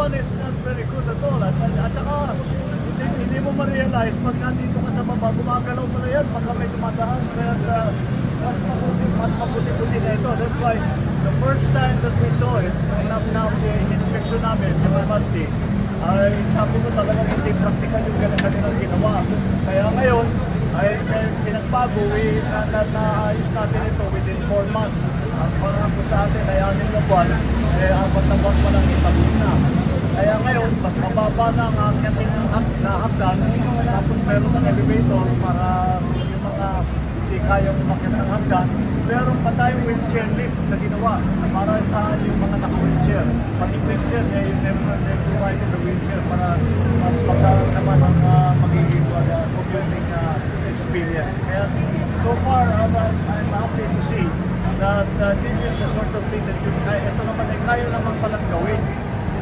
one is not very good at all. At saka, hindi mo ma-realize, pag nandito ka sa baba, gumagalaw mo na yan, pagka may dumadahan. Kaya mas mabuti-buti na ito. That's why, the first time that we saw it, yung inspection namin, yung monthly, ay sabi ko talagang hindi practical yung kanilang ginawa. Kaya ngayon, ay pinagbago, naayos natin ito within 4 months. Ang pangako sa atin ay 6 na buwan, 4 na buwan pa lang itapos na. Kaya ngayon, mas mababa na ang aking na hagdan, tapos meron ng elevator para yung mga hindi kayang umakyat ng hagdan. Meron pa tayong wheelchair lift na ginawa para sa yung mga naka-wheelchair. Pati wheelchair, they provide the wheelchair para mas magkaroon naman ang magiging commuting experience. Kaya so far, I'm happy to see that this is the sort of thing that ito naman ay kaya naman palang gawin.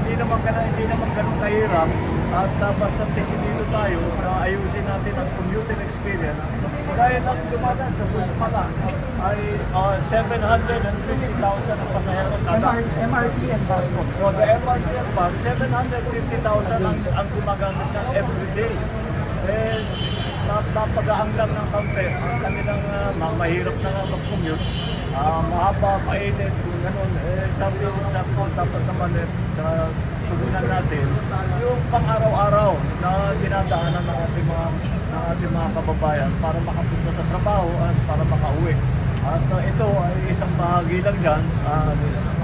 Hindi naman ganun kahirap at basta desidido tayo na ayusin natin ang commuting experience. Dahil ang dumadaan sa bus pa lang ay 750,000 ang pasahero kada. MRT and Passport. So the MRT and bus, 750,000 ang gumagamit ng everyday. Napagaan lang ng kaunti. Ang kanilang mahirap na nga mag-commute. Mahaba, mainit, kung gano'n. Sabi ko, dapat naman tugunan natin yung pang-araw-araw na dinadaanan ng ating mga kababayan para makapunta sa trabaho at para makauwi. At ito ay isang bahagi lang dyan.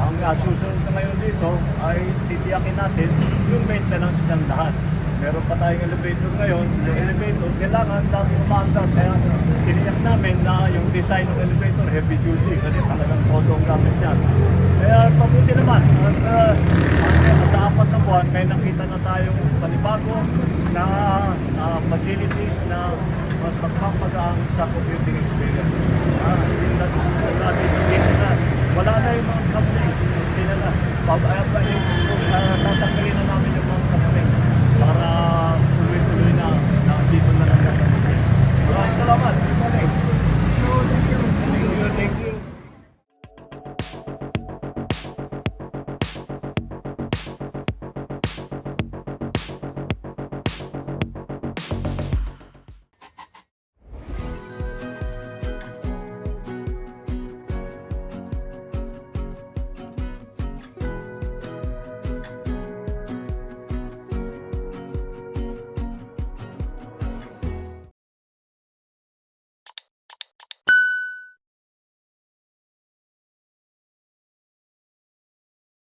Ang susunod na ngayon dito ay titiyakin natin yung maintenance ng lahat. Meron pa tayong elevator ngayon. Yung elevator, kailangan lagi umaandar. Kaya tiniyak namin na yung design ng elevator heavy duty kasi talagang todo ang gamit yan. Kaya pabuti naman. At sa 4 na buwan, may nakita na tayong panibago na facilities na mas magpapagaan sa commuting experience. Wala na yung mga company. Hindi na tatanggalin na namin